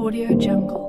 Audio Jungle.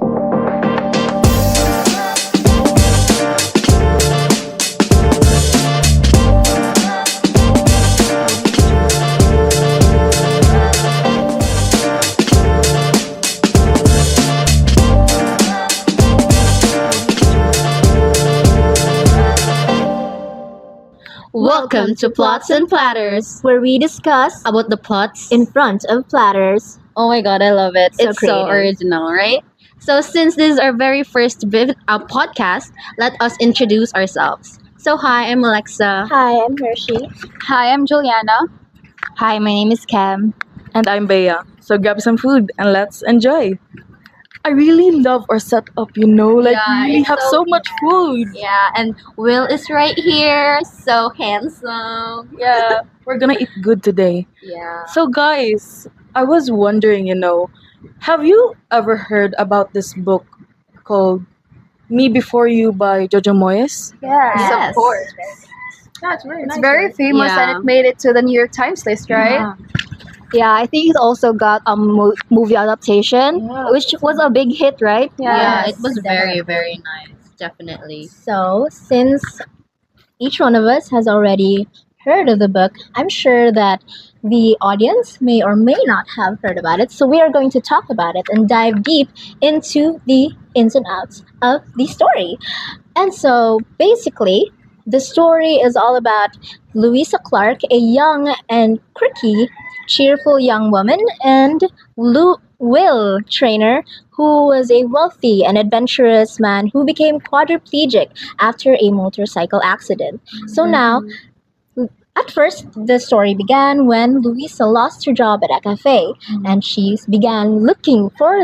Welcome to Plots and Platters, where we discuss about the plots. in front of platters. Oh my god, I love it. So It's so creative. original, right? So, since this is our very first podcast, let us introduce ourselves. So, hi, I'm Alexa. Hi, I'm Hershey. Hi, I'm Juliana. Hi, my name is Cam. And I'm Bea. So grab some food and let's enjoy. I really love our setup, we Yeah, really it's have so- so much food. Yeah, and Will is right here. So handsome. Yeah, we're gonna eat good today. Yeah. So, guys, I was wondering, have you ever heard about this book called Me Before You by Jojo Moyes? Yes. Of course. That's very It's very famous Yeah. and it made it to the New York Times list, right? Yeah, I think it also got a movie adaptation, Yeah. which was a big hit, right? Yeah, Yes, it was very, very nice. Definitely. So, since each one of us has already heard of the book, I'm sure that the audience may or may not have heard about it. So, we are going to talk about it and dive deep into the ins and outs of the story. And so, basically, the story is all about Louisa Clark, a young and quirky, cheerful young woman, and Will Traynor, who was a wealthy and adventurous man who became quadriplegic after a motorcycle accident. So now, at first, the story began when Louisa lost her job at a cafe, and she began looking for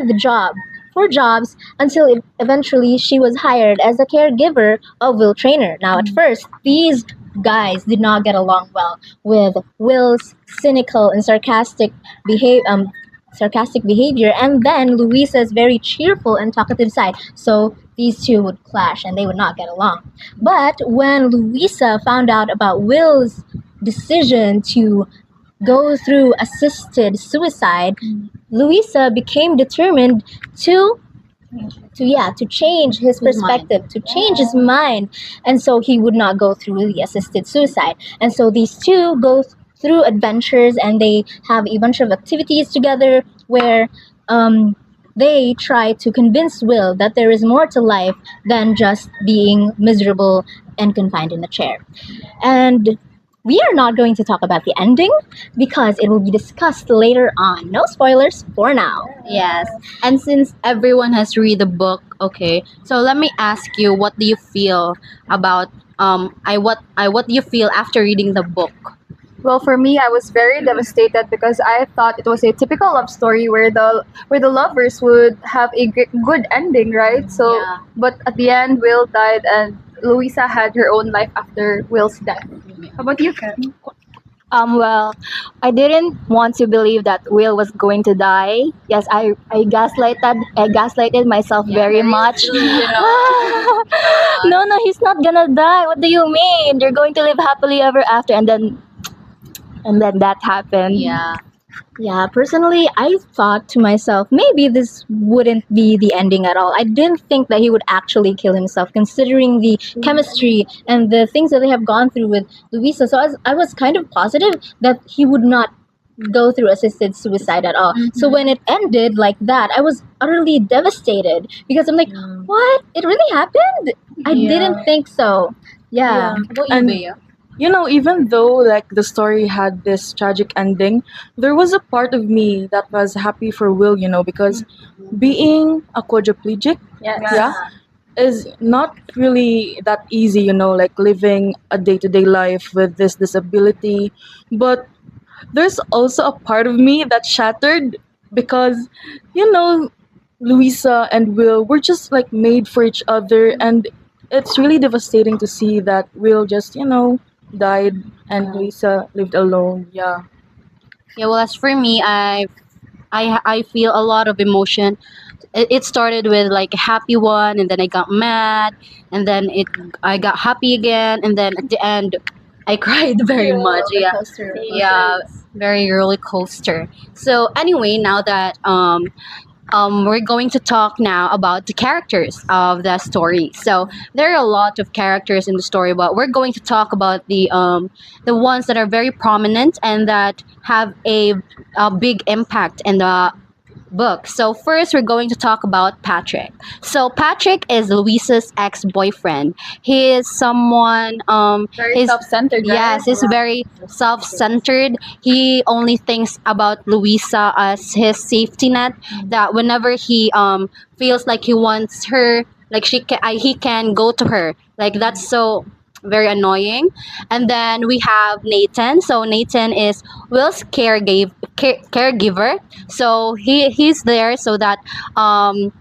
jobs until eventually she was hired as a caregiver of Will Traynor. Now, at first, these guys did not get along well with Will's cynical and sarcastic behavior, and then Louisa's very cheerful and talkative side. So these two would clash and they would not get along. But when Louisa found out about Will's decision to go through assisted suicide, Louisa became determined to change his His mind. perspective, to change his mind, and so he would not go through the assisted suicide. And so these two go through adventures, and they have a bunch of activities together where they try to convince Will that there is more to life than just being miserable and confined in a chair. And we are not going to talk about the ending because it will be discussed later on. No spoilers for now. Yes. And since everyone has read the book, okay. So let me ask you, what do you feel about what do you feel after reading the book? Well, for me, I was very devastated because I thought it was a typical love story where the lovers would have a good ending, right? So, Yeah. but at the end, Will died and Louisa had her own life after Will's death. How about you, Ken? Well, I didn't want to believe that Will was going to die. Yes, I gaslighted myself very much. No, he's not gonna die. What do you mean? They're going to live happily ever after, and then that happened. Yeah. Yeah, personally, I thought to myself, maybe this wouldn't be the ending at all. I didn't think that he would actually kill himself, considering the chemistry and the things that they have gone through with Louisa. So I was kind of positive that he would not go through assisted suicide at all. So when it ended like that, I was utterly devastated because I'm like, what? It really happened? I Yeah. didn't think so. Yeah. How about you, And- Bea? Even though the story had this tragic ending, there was a part of me that was happy for Will, because being a quadriplegic, Yes. yeah, is not really that easy, like living a day-to-day life with this disability. But there's also a part of me that shattered because, Louisa and Will were just like made for each other, and it's really devastating to see that Will just, died and Louisa lived alone. Yeah. Yeah, well, as for me, I feel a lot of emotion. It started with like a happy one, and then I got mad, and then I got happy again, and then at the end, I cried very much. Yeah, yeah, very roller coaster. So anyway, now that we're going to talk now about the characters of the story. So there are a lot of characters in the story, but we're going to talk about the ones that are very prominent and that have a big impact in the book. So first, we're going to talk about Patrick. So Patrick is Louisa's ex-boyfriend. He is someone. Very He's self-centered, right? Yes, he's very self-centered. He only thinks about Louisa as his safety net. That whenever he feels like he wants her, like he can go to her. Like that's so very annoying. And then we have Nathan. So Nathan is Will's caregiver. So he's there so that um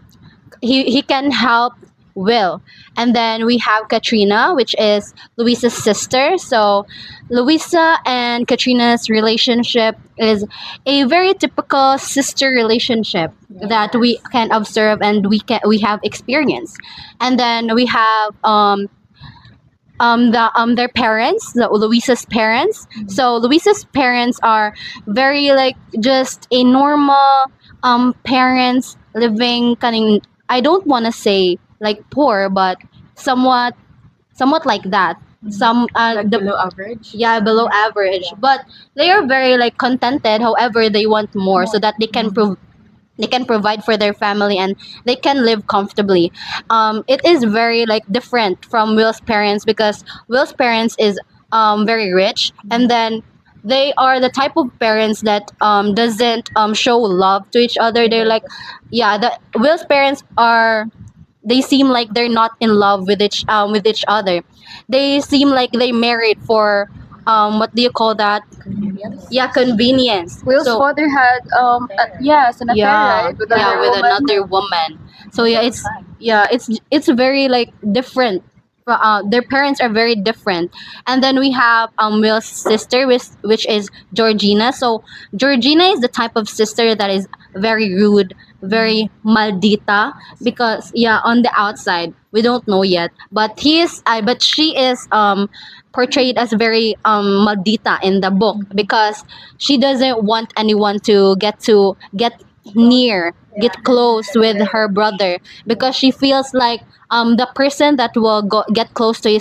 he can help Will. And then we have Katrina, which is Louisa's sister. So Louisa and Katrina's relationship is a very typical sister relationship that we can observe and we have experienced. And then we have their parents, Louisa's parents. So Louisa's parents are very like just a normal parents living kind of, I don't want to say like poor, but somewhat like that. Some Like below average. yeah, below average, but they are very like contented. However, they want more so that they can provide for their family and they can live comfortably. It is very like different from Will's parents because Will's parents is very rich, and then they are the type of parents that doesn't show love to each other. They're like, yeah, the Will's parents are, they seem like they're not in love with each other. They seem like they married for what do you call that? Yeah, convenience. Will's So father had yes, an affair, yeah, right, with yeah, another with woman. another woman. So yeah, it's very like different. Their parents are very different. And then we have Will's sister, which is Georgina. So Georgina is the type of sister that is very rude, very maldita, because yeah, on the outside we don't know yet, but but she is portrayed as very maldita in the book because she doesn't want anyone to get near, get close with her brother, because she feels like the person that will get close to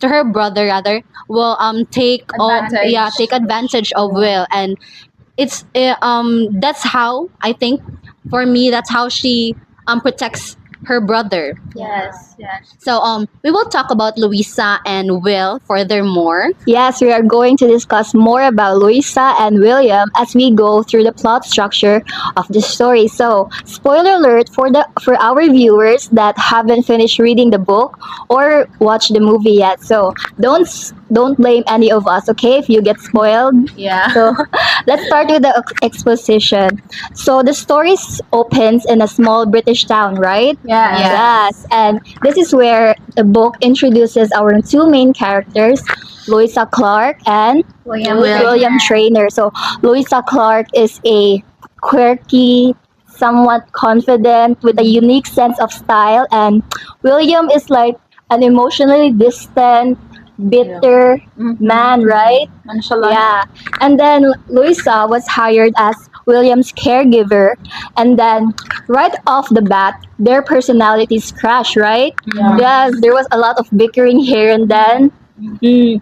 her brother rather, will Advantage. take advantage of Will. And that's how I think, for me, that's how she protects her brother. Yes. Yes. So we will talk about Louisa and Will furthermore. Yes, we are going to discuss more about Louisa and William as we go through the plot structure of the story. So, spoiler alert for our viewers that haven't finished reading the book or watched the movie yet. So, don't blame any of us, okay, if you get spoiled. Yeah. So, let's start with the exposition. So, the story opens in a small British town, right? Yes. Yes, and this is where the book introduces our two main characters, Louisa Clark and William Traynor. So, Louisa Clark is a quirky, somewhat confident, with a unique sense of style, and William is like an emotionally distant, bitter man, right? Nonchalant. Yeah. And then Louisa was hired as William's caregiver. And then right off the bat, their personalities crash, right? Yeah. Yes, there was a lot of bickering here and then. Mm.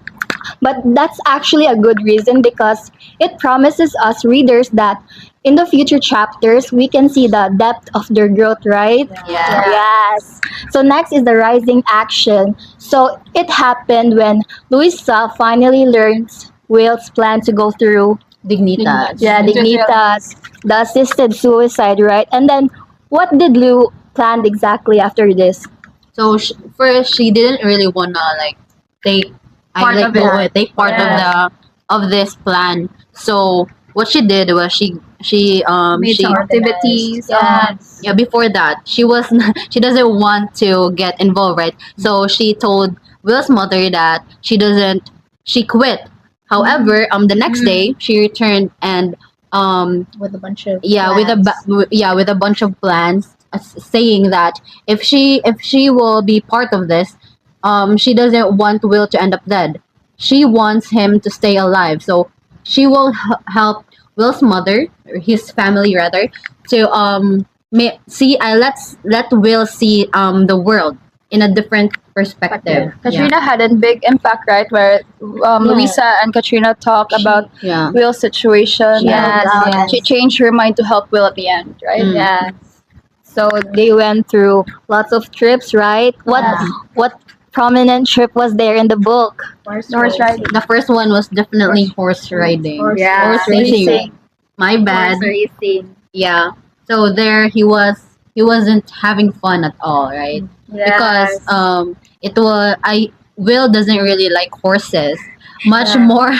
But that's actually a good reason because it promises us readers that in the future chapters, we can see the depth of their growth, right? Yeah. Yes. So next is the rising action. So it happened when Luisa finally learns Will's plan to go through Dignitas. Dignitas, the assisted suicide, right? And then what did Lou plan exactly after this? So first, she didn't really wanna like take Part of it. take part Yeah. of this plan. So what she did was Made she some activities. yeah, before that she was she doesn't want to get involved, right? So she told Will's mother that she quit. However, the next day she returned and With a bunch of yeah, with a bunch of plans, saying that if she will be part of this, she doesn't want Will to end up dead. She wants him to stay alive. So she will help Will's mother, or his family rather, to see. Let Will see the world in a different perspective. Katrina had a big impact, right? Where Louisa and Katrina talked about Yeah. Will's situation. Yes, and yes. she changed her mind to help Will at the end, right? Mm. Yeah. So they went through lots of trips, right? What prominent trip was there in the book? Horse riding. The first one was definitely horse riding. Yeah. Horse racing. My bad. racing. Yeah. So there he wasn't having fun at all, right? Because it was I Will doesn't really like horses. Much more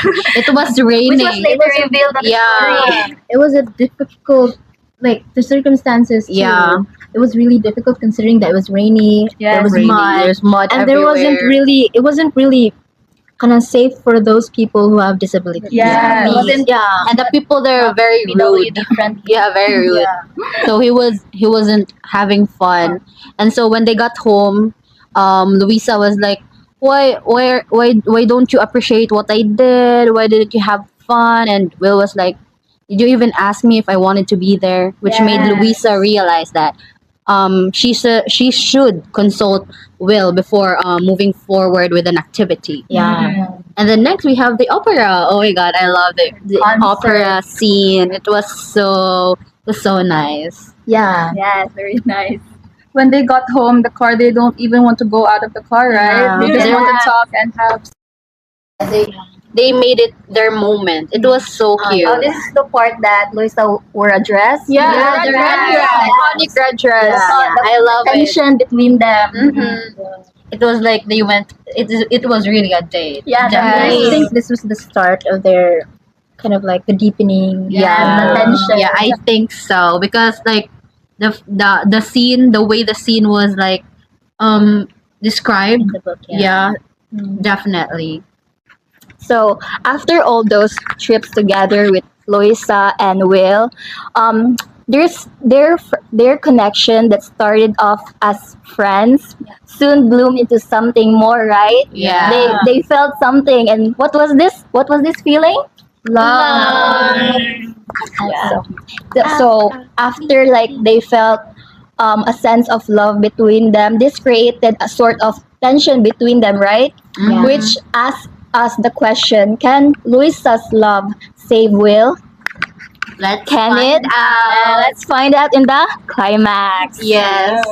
it was raining. later revealed that Yeah. It was a difficult, like the circumstances. Too. Yeah. It was really difficult considering that it was rainy. There was Raining. mud, There's mud and everywhere. it wasn't really kind of safe for those people who have disabilities. Yeah. It wasn't. Yeah. And the people there are very rude. Yeah, very rude. So he wasn't having fun. And so when they got home, Louisa was like, why don't you appreciate what I did? Why didn't you have fun? And Will was like, did you even ask me if I wanted to be there? Which made Louisa realize that she should consult Will before moving forward with an activity. Yeah. And then next we have the opera. Oh my god, I love it. The Concert. opera scene. It was so nice. Yeah. Yes, very nice. When they got home, the car, they don't even want to go out of the car, right? Yeah. They just want to talk and have. They made it their moment. It was so cute. Oh, this is the part that Louisa wore a dress. Yeah, the red dress, iconic red dress. I love it. Tension between them. It was like they went. It was really a date. I Definitely. think this was the start of their kind of like the deepening. Yeah, The tension. yeah, I think so because like the scene, the way the scene was like described. In the book. Yeah, definitely. So after all those trips together with Louisa and Will, there's their connection that started off as friends soon bloomed into something more, right? Yeah. They felt something, and what was this? What was this feeling? Love. So after like they felt a sense of love between them, this created a sort of tension between them, right? Mhm. Which asked us the question: Can Louisa's love save Will? Let's Can find it? Let's find out in the climax. Yes.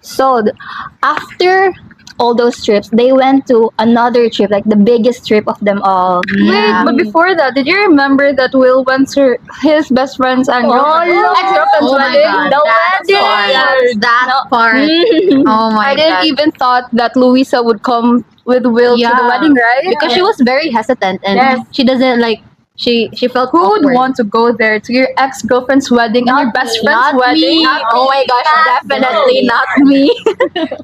So after all those trips, they went to another trip, like the biggest trip of them all. Yeah. Wait, but before that, did you remember that Will went to his best friend's and ex-girlfriend's Oh my wedding? god. The That wedding. part. That part. Oh my I didn't god. even thought that Louisa would come with Will to Yeah. the wedding, right? Because she was very hesitant and Yes. she doesn't like she felt Who would awkward. want to go there to your ex-girlfriend's wedding and your best friend's Not wedding? me. Oh my gosh, definitely not me. The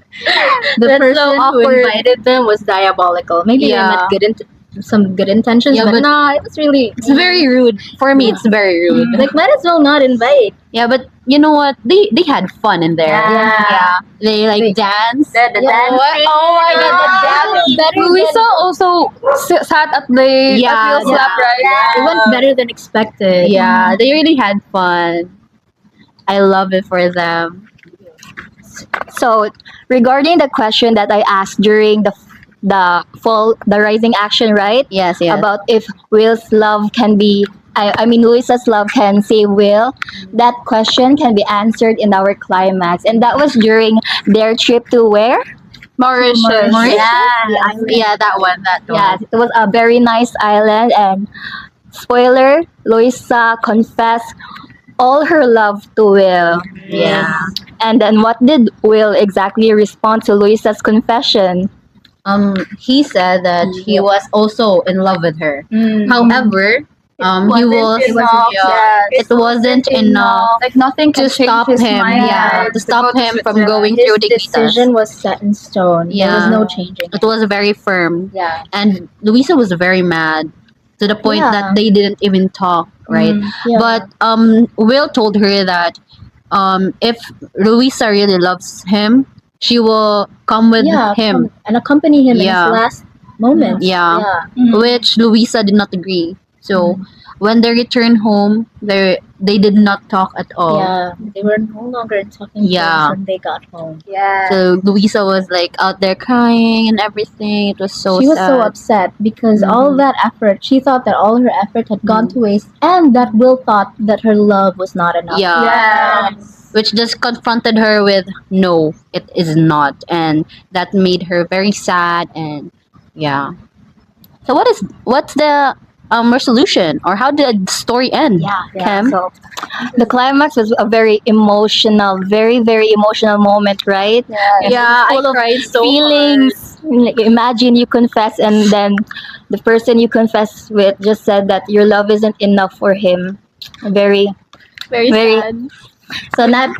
That's person so who awkward. invited them was diabolical. Maybe Yeah. they meant some good intentions, Yeah, but but- no, it was really It's very rude. For me, it's very rude. like might as well not invite. Yeah, but you know what? They had fun in there. Yeah. They like danced. The dancing. Oh my god, the dance. Louisa also sat at the Yeah, at Will's lap, right? It went better than expected. Yeah, they really had fun. I love it for them. So regarding the question that I asked during the rising action, right? Yes, yes. About if Will's love can be I mean Louisa's love can save Will, that question can be answered in our climax. And that was during their trip to where? Mauritius. Yeah, that one. Yes, it was a very nice island, and spoiler, Louisa confessed all her love to Will. Yeah. And then what did Will exactly respond to Louisa's confession? He said that he was also in love with her. However, he was it wasn't enough Like nothing to can change stop his him. mind. Yeah, to stop go to him from Switzerland. going His through the decision was set in stone. There was Yeah. no changing. It was very firm, Yeah. and Louisa was very mad to the point Yeah. that they didn't even talk. Right, Yeah. but Will told her that if Louisa really loves him, she will come with him. and accompany him Yeah. in his last moments. Yeah. Yeah. Which Louisa did not agree. So when they returned home, they did not talk at all. Yeah, they were no longer in talking Yeah. terms when they got home. Yeah. So Louisa was like out there crying and everything. It was so She was sad. so upset because all Mhm. that effort, she thought that all her effort had gone Mhm. to waste, and that Will thought that her love was not enough. Yeah. Yes. Which just confronted her with no, it is not, and that made her very sad. And yeah. So what's the resolution, or how did the story end? Yeah, Kim? So the climax was a very emotional, very emotional moment, right? Yeah, I Full of cried so feelings. Like, imagine you confess, and then the person you confess with just said that your love isn't enough for him. Very, very. So that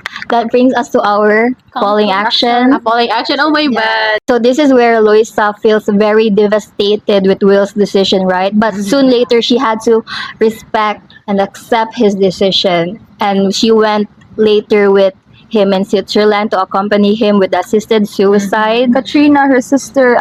brings us to our falling action. Falling action. Oh my bad. So this is where Louisa feels very devastated with Will's decision, right? But soon later, she had to respect and accept his decision, and she went later with him in Switzerland to accompany him with assisted suicide. Katrina, her sister,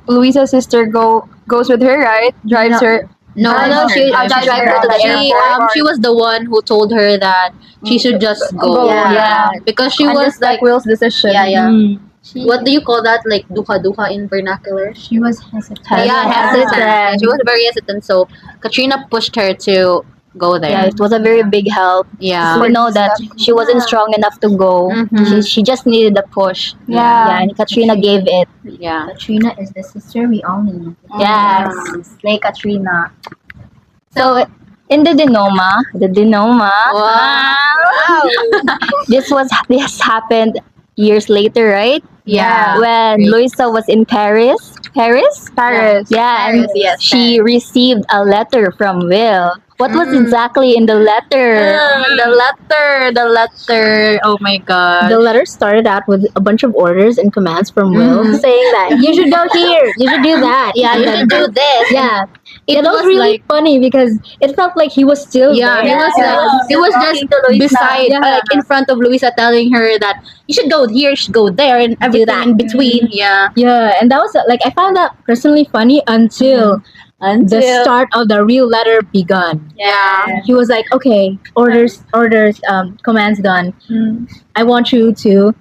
Louisa's sister, goes with her, right? Drives her. No, No, she drives drive her to the she airport. she was the one who told her that she should just go. Go, yeah. Because she And was just like Will's decision. yeah. Mm. What do you call that? Like duha duha in vernacular? She was hesitant. Yeah, hesitant. Hesitant. Yeah, she was very hesitant. So Katrina pushed her to go Yeah, there. it was a very big help. Yeah. We know that she wasn't strong enough to go. Mhm. She just needed a push. Yeah. Yeah, and Katrina gave it. Yeah. Katrina is the sister we all need. Yes, Slay Katrina. So in the Denoma, Wow. this happened years later, right? Yeah. When Great. Louisa was in Paris. Paris? Paris. Yeah, and Yes, she received a letter from Will. What was exactly in the letter? The letter. Oh my god. The letter started out with a bunch of orders and commands from Will Mhm. saying that you should go here, you should do that. Yeah, and you then- should do this. Yeah, It that was was really like funny because it felt like he was still yeah, there. he was just beside, Yeah. like in front of Louisa, telling her that you should go here, you should go there, and everything that. in between. Yeah. Yeah, and that was like I found that personally funny until the start of the real letter begun. Yeah. He was like, "Okay, orders, commands done. I want you to."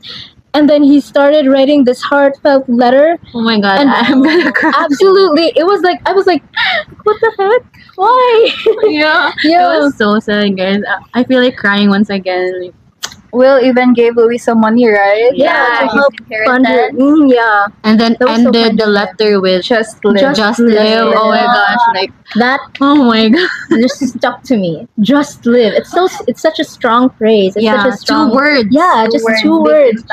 And then he started writing this heartfelt letter. Oh my god. And I'm gonna cry. Absolutely, it was like I was like, "What the heck? Why?" Yeah. Yeah. It was so sad, guys. I feel like crying once again. Like, Will even gave Louisa money, right? Yeah, to his help fund her. Yeah, and then That was so ended kind the of him. letter with Just live. just live. Oh my gosh. Like, that oh my god. just stuck to me. Just live. It's such a strong phrase. It's Yeah. such a strong 2 words. Yeah, just 2 words.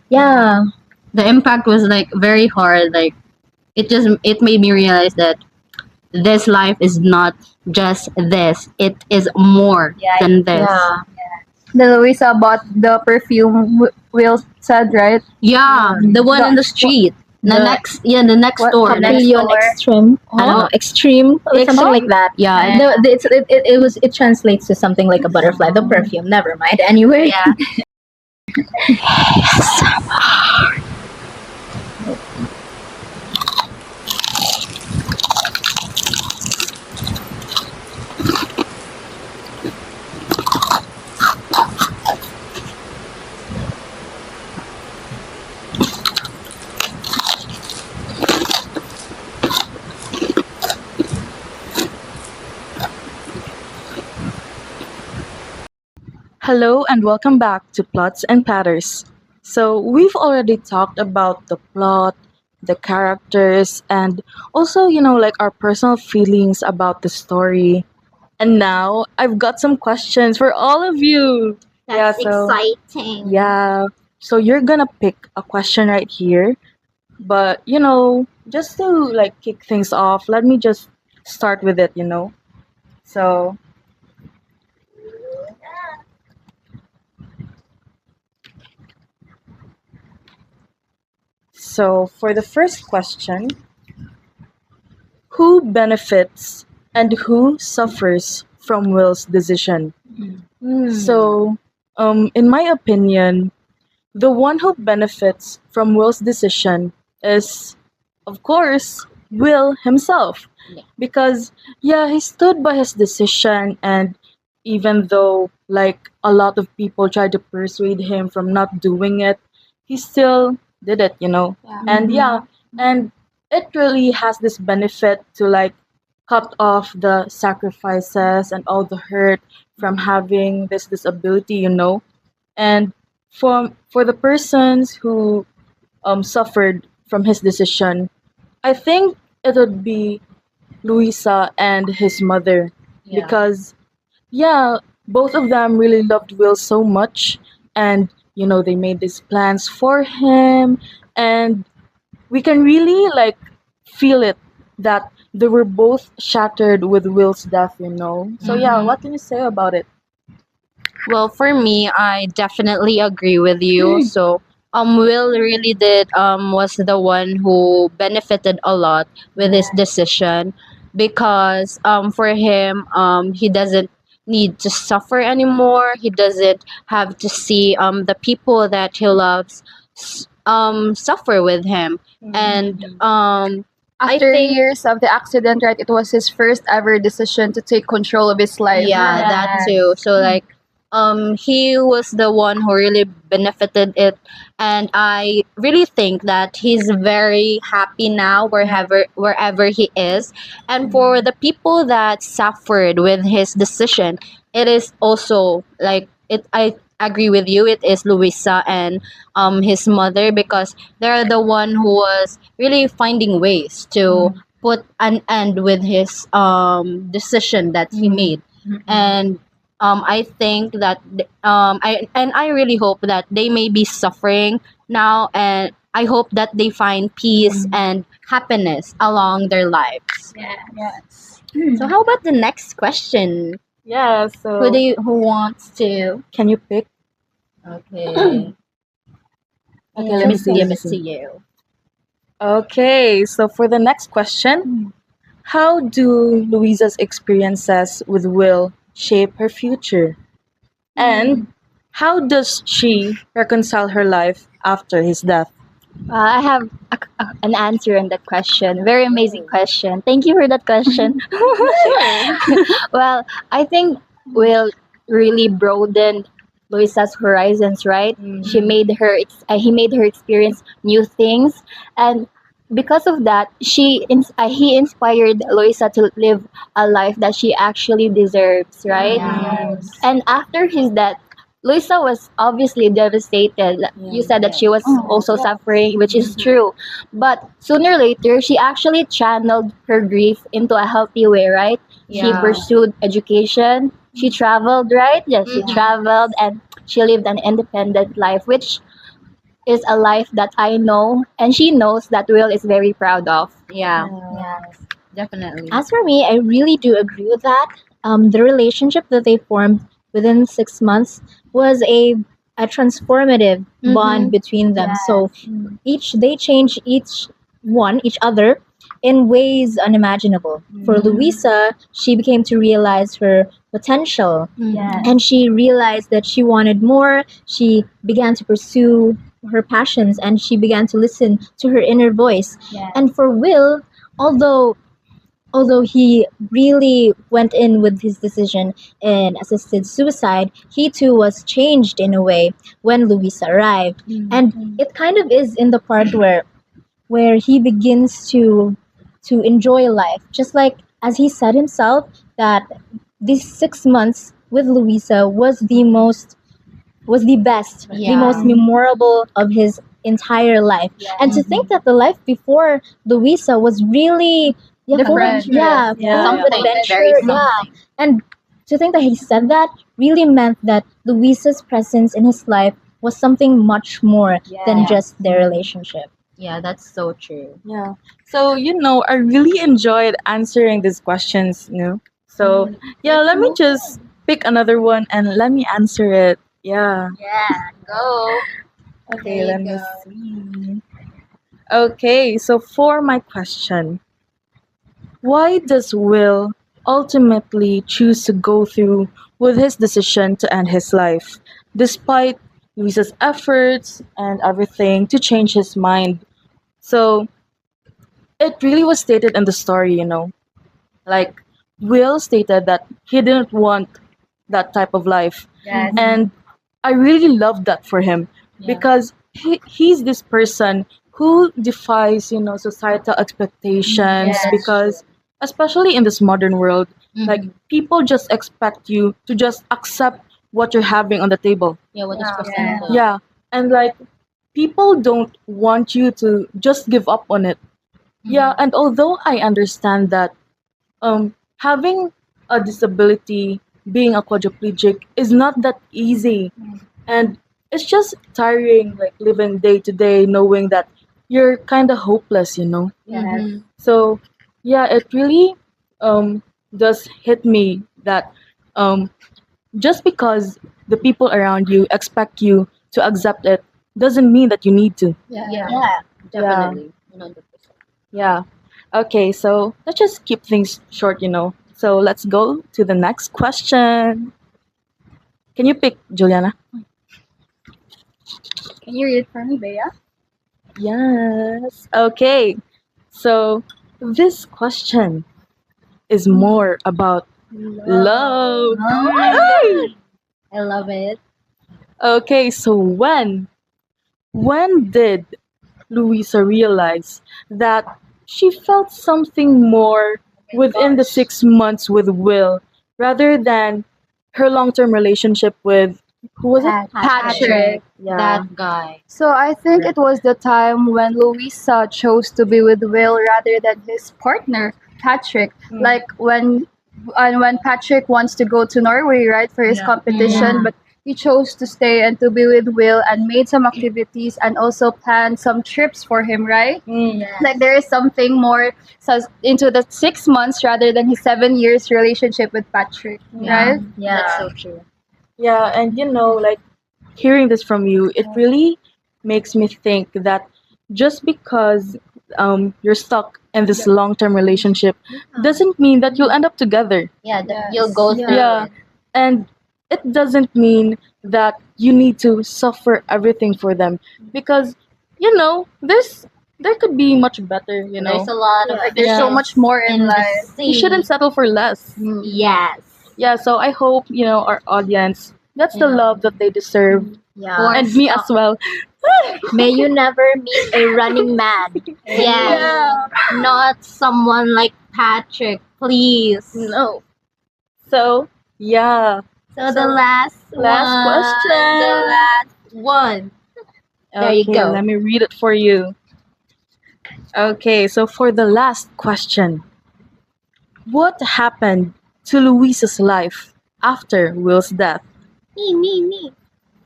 Yeah. The impact was like very hard. Like, it made me realize that this life is not just this. It is more than this. Yeah. Then Louisa bought the perfume Will said, right? Yeah, the one on the street. The next door. Chameleon extreme. I don't know, extreme, something like that. Yeah. It translates to something like a butterfly. The perfume. Never mind. Anyway. Yeah. Hello and welcome back to Plots and Platters. So, we've already talked about the plot, the characters, and also, like our personal feelings about the story. And now, I've got some questions for all of you. That's exciting. Yeah. So, you're gonna pick a question right here. But, just to like kick things off, let me just start with it. So, So, for the first question, who benefits and who suffers from Will's decision? So, in my opinion, the one who benefits from Will's decision is, of course, Will himself. Yeah. Because, yeah, he stood by his decision, and even though, like, a lot of people tried to persuade him from not doing it, he still did it, you know? And yeah, and it really has this benefit to, like, cut off the sacrifices and all the hurt from having this disability, you know? And for the persons who suffered from his decision, I think it would be Louisa and his mother, Yeah. because yeah, both of them really loved Will so much, and you know they made these plans for him, and we can really like feel it that they were both shattered with Will's death, you know. So yeah, what can you say about it? Well, for me, I definitely agree with you. So, Will really did was the one who benefited a lot with his decision, because for him he doesn't need to suffer anymore. He doesn't have to see the people that he loves suffer with him. And I After think years of the accident, right, it was his first ever decision to take control of his life. yeah, that too. So like he was the one who really benefited it, and I really think that he's very happy now wherever he is. And for the people that suffered with his decision, it is also like it I agree with you, it is Louisa and his mother, because they're the one who was really finding ways to put an end with his decision that he made. And I think that I really hope that they may be suffering now, and I hope that they find peace and happiness along their lives. So how about the next question? Yeah, so Who wants to? can you pick? Okay. Okay, let me Just see. give Let me it to see. you. Okay, so for the next question, how do Louisa's experiences with Will shape her future? And how does she reconcile her life after his death? I have an answer on that question. Very amazing question. Thank you for that question. Well, I think Will really broadened Louisa's horizons, right? He made her experience new things, and because of that, he inspired Louisa to live a life that she actually deserves, right? And after his death, Louisa was obviously devastated. You said that she was also suffering, which is true. But sooner or later, she actually channeled her grief into a healthy way, right? She Yeah. pursued education. She traveled, right? Yes, she traveled and she lived an independent life, which is a life that I know and she knows that Will is very proud of. Yeah, definitely. As for me, I really do agree with that. The relationship that they formed within 6 months was a transformative bond between them. So they changed each other in ways unimaginable. For Louisa, she became to realize her potential, and she realized that she wanted more. She began to pursue her passions, and she began to listen to her inner voice. And for Will, although although he really went in with his decision in assisted suicide, he too was changed in a way when Louisa arrived. And it kind of is in the part where he begins to enjoy life. Just like as he said himself that these 6 months with Louisa was the best, the most memorable of his entire life. And to think that the life before Louisa was really Different, full of, full of Something, adventure. very Yeah. something. And to think that he said that really meant that Louisa's presence in his life was something much more than just their relationship. Yeah, that's so true. Yeah. So, you know, I really enjoyed answering these questions, you know. So, yeah, let me just pick another one and let me answer it. Yeah. Go. Okay, let me see. Okay, so for my question, why does Will ultimately choose to go through with his decision to end his life, despite Luisa's efforts and everything to change his mind? So, it really was stated in the story, like Will stated that he didn't want that type of life. Yes. And I really love that for him because he's this person who defies, societal expectations Yes. because especially in this modern world, like people just expect you to just accept what you're having on the table. Yeah, what is Yeah. presented. Yeah. And like people don't want you to just give up on it. Yeah, and although I understand that having a disability, being a quadriplegic is not that easy. And it's just tiring, like living day to day, knowing that you're kind of hopeless. Yes. So, yeah, it really um, does hit me that um, just because the people around you expect you to accept it doesn't mean that you need to. Yeah, Yeah. definitely. 100%. Yeah. Okay, so let's just keep things short. So let's go to the next question. Can you pick Juliana? Can you read for me, Bea? Yes. Okay. So this question is more about love. Ay! I love it. Okay, so when did Louisa realize that she felt something more within the 6 months with Will rather than her long-term relationship with who was it? Patrick. Yeah. That guy. So I think it was the time when Louisa chose to be with Will rather than his partner, Patrick. Like when Patrick wants to go to Norway, right, for his competition, but he chose to stay and to be with Will and made some activities and also planned some trips for him, right? Like there is something more into the 6 months rather than his 7 years relationship with Patrick, right? That's so true. Yeah, and like hearing this from you, it really makes me think that just because you're stuck in this long-term relationship doesn't mean that you'll end up together. Yeah, Yes. you'll go through Yeah, it. and it doesn't mean that you need to suffer everything for them because there could be much better. There's a lot of Like there's so fish much more in in the life. sea. You shouldn't settle for less. Yes. Yeah, so I hope our audience that's the Yeah. love that they deserve, Yeah. and me as well. May you never meet a running man. Yes. Not someone like Patrick, please. No. So yeah. So the last Last one. question. The last one. There you Okay, go. let me read it for you. Okay, so for the last question, what happened to Louisa's life after Will's death? Me.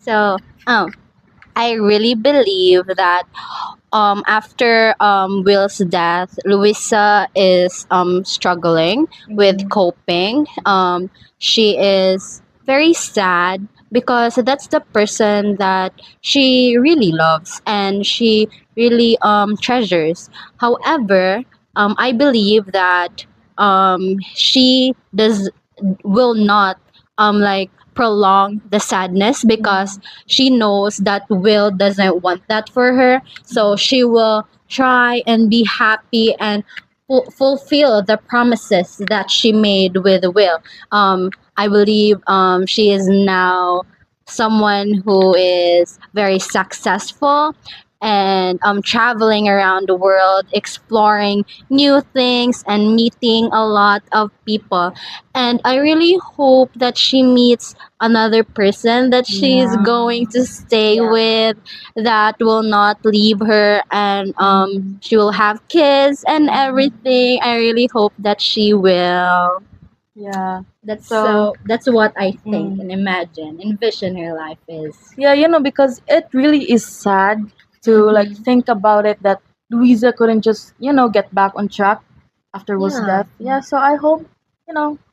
So, I really believe that after Will's death, Louisa is struggling with coping. She is very sad because that's the person that she really loves and she really treasures. However, I believe that she does will not like prolong the sadness because she knows that Will doesn't want that for her. So she will try and be happy and fulfill the promises that she made with Will. I believe she is now someone who is very successful and traveling around the world, exploring new things and meeting a lot of people. And I really hope that she meets another person that she's going to stay with that will not leave her and she will have kids and everything. I really hope that she will. Yeah. That's what I think and imagine, envision her life is. Yeah, because it really is sad to like think about it that Louisa couldn't just, get back on track after Will's Yeah. death. Yeah, so I hope,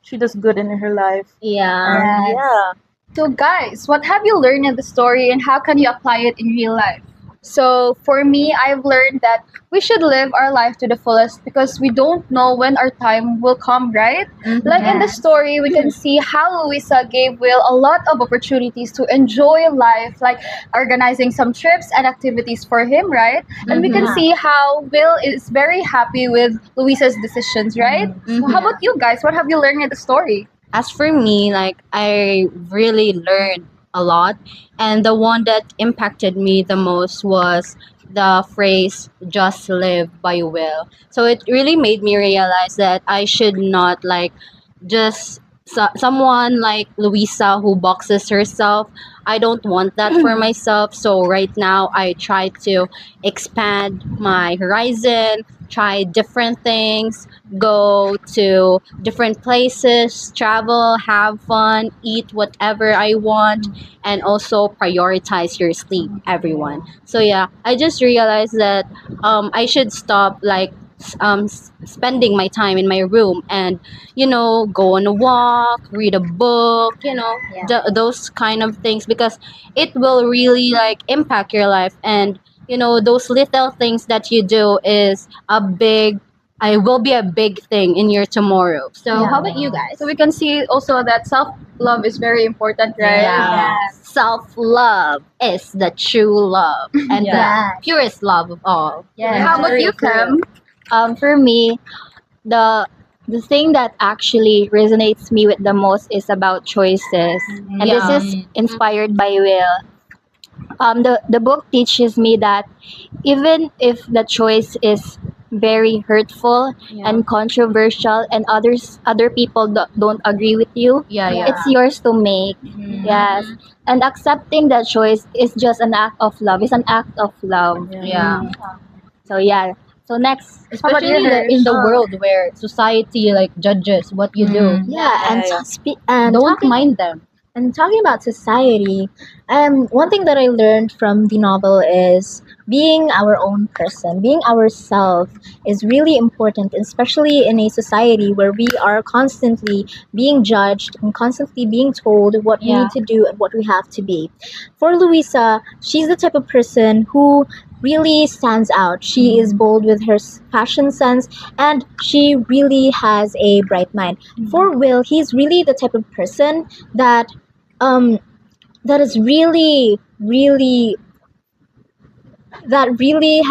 she does good in her life. Yeah. Yeah. So guys, what have you learned in the story and how can you apply it in real life? So for me, I've learned that we should live our life to the fullest because we don't know when our time will come, right? Like in the story, we can see how Louisa gave Will a lot of opportunities to enjoy life, like organizing some trips and activities for him, right? And we can see how Will is very happy with Louisa's decisions, right? So how about you guys? What have you learned in the story? As for me, like I really learned a lot, and the one that impacted me the most was the phrase "just live by will." So it really made me realize that I should not like just someone like Louisa who boxes herself. I don't want that for myself. So right now I try to expand my horizon, try different things, go to different places, travel, have fun, eat whatever I want, and also prioritize your sleep, everyone. So yeah, I just realized that I should stop like spending my time in my room and go on a walk, read a book, those kind of things, because it will really like impact your life. And those little things that you do is a big I will be a big thing in your tomorrow. So how about you guys? So we can see also that self love is very important, right? Self love is the true love and the Yes. purest love of all. How about you, Cam? For me, the the thing that actually resonates me with the most is about choices, and this is inspired by Will. The book teaches me that even if the choice is very hurtful and controversial, and other people don't agree with you, it's yours to make. Yes, and accepting that choice is just an act of love. It's an act of love. Yeah. So yeah. So next, Especially in the world where society like judges what you do. Yeah, and and Don't talking mind them. and talking about society, one thing that I learned from the novel is being our own person, being ourselves is really important, especially in a society where we are constantly being judged and constantly being told what we need to do and what we have to be. For Louisa, she's the type of person who really stands out. She is bold with her fashion sense, and she really has a bright mind. For Will, he's really the type of person that um that is really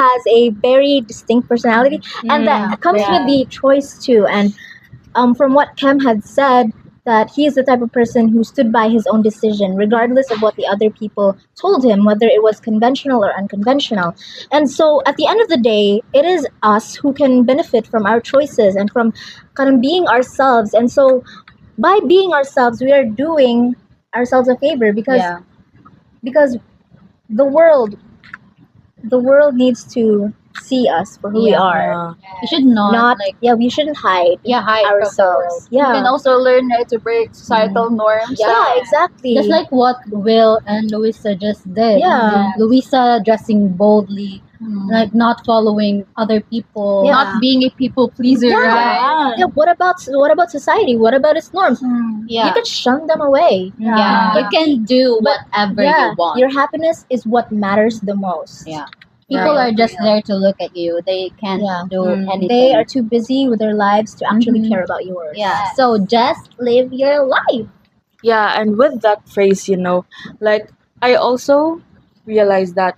has a very distinct personality, and that comes with the choice too. And from what Kem had said, that he is the type of person who stood by his own decision regardless of what the other people told him, whether it was conventional or unconventional. And so at the end of the day, it is us who can benefit from our choices and from kind of being ourselves. And so by being ourselves, we are doing ourselves a favor, because the world needs to see us for who we are. You should not, like We shouldn't hide hide from the world. ourselves. You can also learn how to break societal norms. Yeah, exactly. Just like what Will and Louisa just did. Yeah. Louisa dressing boldly, like not following other people. Yeah. Not being a people pleaser, right? Yeah, what about society? What about its norms? You can shun them away. You can do But, whatever Yeah, you want. your happiness is what matters the most. Yeah. People are just there to look at you. They can't do anything. They are too busy with their lives to actually care about yours. Yeah. So just live your life. Yeah, and with that phrase, like I also realized that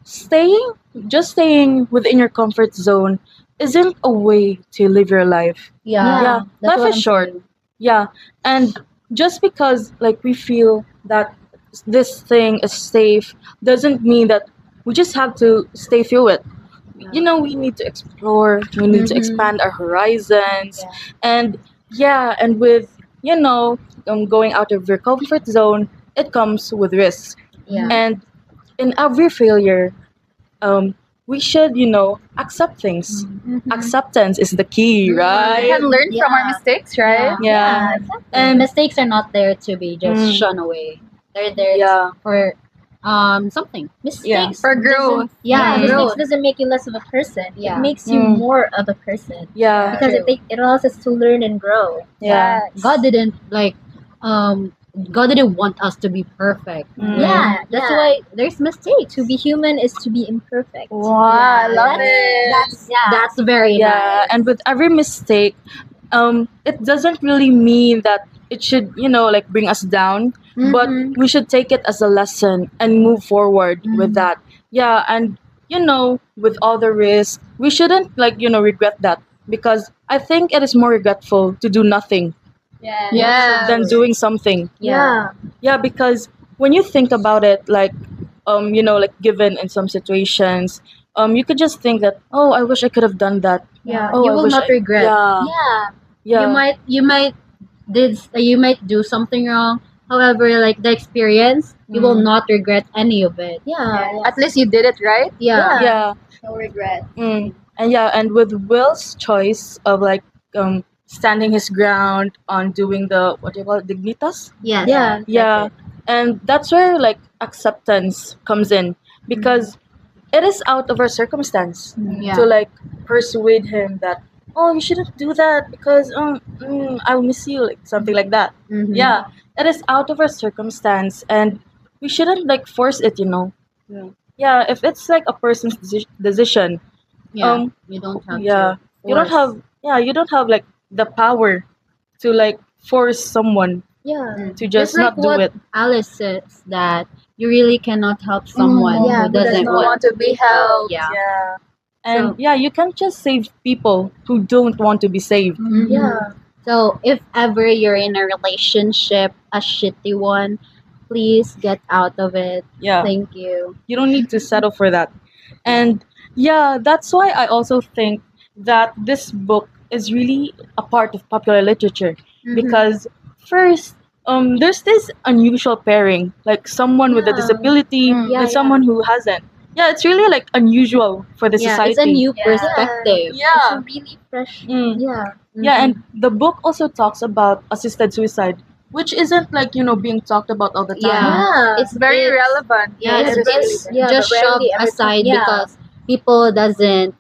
staying staying within your comfort zone isn't a way to live your life. Yeah. That's Life what is I'm short. saying. Yeah, and just because like we feel that this thing is safe doesn't mean that we just have to stay through it. We need to explore, we need to expand our horizons, and and with going out of your comfort zone, it comes with risks. Yeah. And in every failure, we should accept things. Acceptance is the key, We right? can learn from our mistakes, right? Yeah. And And mistakes are not there to be just shun away. They're there yeah. for something. Mistakes For growth. Yeah, growth. mistakes doesn't make you less of a person. Yeah. It makes you more of a person. Yeah. Because it allows us to learn and grow. Yeah. God didn't like God didn't want us to be perfect. Mm. Yeah, That's yeah. why there's mistakes. To be human is to be imperfect. Wow, I love that's, it. That's very Yeah, nice. and with every mistake, it doesn't really mean that it should, like bring us down, but Mhm. we should take it as a lesson and move forward with that. Yeah, and with all the risk, we shouldn't regret that, because I think it is more regretful to do nothing Yeah. than doing something. Yeah. Yeah, because when you think about it, like, like given in some situations, you could just think that, oh, I wish I could have done that. Yeah, Oh, you I will wish not regret. Yeah, Yeah. yeah. You might do something wrong. However, like the experience, you will not regret any of it. Yeah. At least you did it right. Yeah. Yeah. No regret. And with Will's choice of like standing his ground on doing the, what do you call it, dignitas? Yes. Yeah. Yeah. And that's where like acceptance comes in, because it is out of our circumstance Yeah. to like persuade him that, oh, you shouldn't do that because I'll miss you, like something like that. Mhm. Yeah, it is out of our circumstance, and we shouldn't like force it. Yeah, if it's like a person's decision, Yeah. You don't have yeah, to. you don't have like the power to like force someone Yeah. to just like not do what it. Alice says, that you really cannot help someone Yeah, who who does doesn't not want. Want to be helped. Yeah. Yeah. And So- yeah, you can't just save people who don't want to be saved. Mhm. Yeah. So if ever you're in a relationship, a shitty one, please get out of it. Yeah. Thank you. You don't need to settle for that. And yeah, that's why I also think that this book is really a part of popular literature, because first, there's this unusual pairing, like someone with a Yeah. disability Yeah, with someone who hasn't. Yeah, it's really like unusual for the Yeah, society. it's a new perspective. It's Yeah. a really fresh. Mm. Yeah. Yeah, and the book also talks about assisted suicide, which isn't like, being talked about all the time. Yeah. It's Very relevant. Yeah, It it's, is really it's yeah, just but rarely shoved ever aside yeah. because people doesn't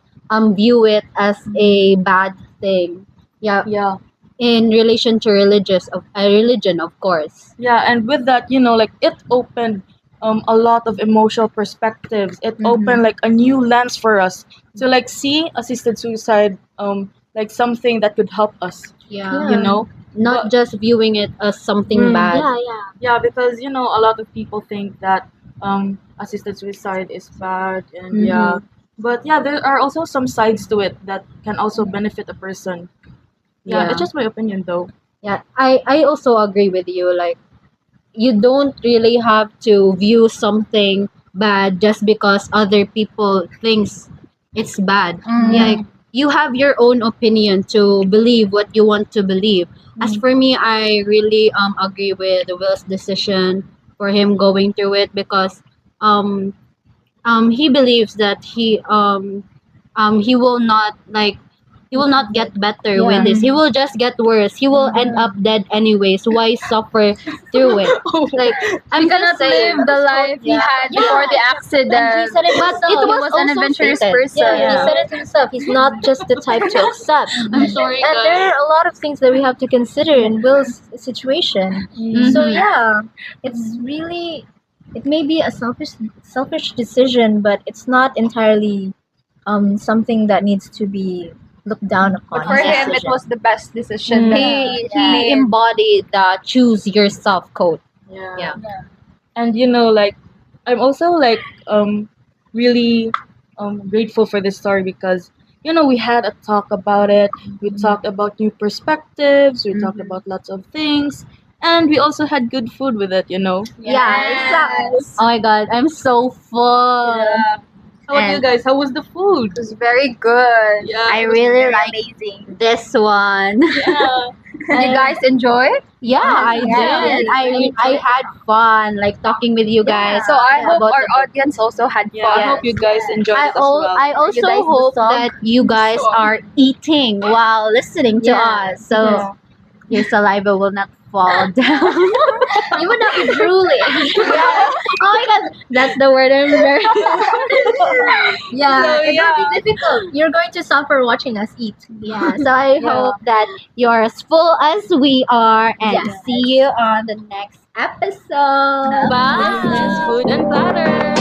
view it as a bad thing. Yeah, Yeah. in relation to religion, of course. Yeah, and with that, like it opened a lot of emotional perspectives. It opened like a new lens for us to like see assisted suicide like something that could help us, Yeah. you know? Not But- just viewing it as something bad. Yeah. Yeah. Yeah, because a lot of people think that assisted suicide is bad, and yeah. But yeah, there are also some sides to it that can also benefit a person. Yeah, Yeah. it's just my opinion though. Yeah, I also agree with you. Like, you don't really have to view something bad just because other people thinks it's bad. Like, you have your own opinion to believe what you want to believe. As for me, I really agree with Will's decision for him going through it, because um he believes that he will not like he will not get better with this. He will just get worse. He will end up dead anyways. Why suffer through it? Like, I'm He just cannot saying. live the life he had before the accident. And he said it But himself. it He was was an also adventurous stated. person. Yeah, he said it himself. He's not just the type to accept. I'm sorry, And there guys. are a lot of things that we have to consider in Will's situation. So yeah, it's really it may be a selfish decision, but it's not entirely something that needs to be looked down upon. But for his him, it decision. was the best decision. that He embodied the choose yourself quote. Yeah. And like I'm also like really grateful for this story, because we had a talk about it. We talked about new perspectives, we talked about lots of things, and we also had good food with it. Yeah, Oh my god, I'm so full. How about you guys? How was the food? It was very good. Yeah, I it was really very like Amazing. this one. Yeah. You guys enjoy? Yeah, I did. I had fun, like talking with you guys. So I hope about our the book. audience also had Yeah, I fun. hope you guys enjoyed I, it as well. I also guys hope the song? that you guys are eating while listening to Yeah. us, so your saliva will not fall down. You would not be drooling. Yeah. Oh my god, that's the word I'm very. Yeah, So, it yeah. will be difficult. You're going to suffer watching us eat. Yeah, so I Yeah. hope that you're as full as we are, and Yes. see you on the next episode. Bye. This is Food and Platters.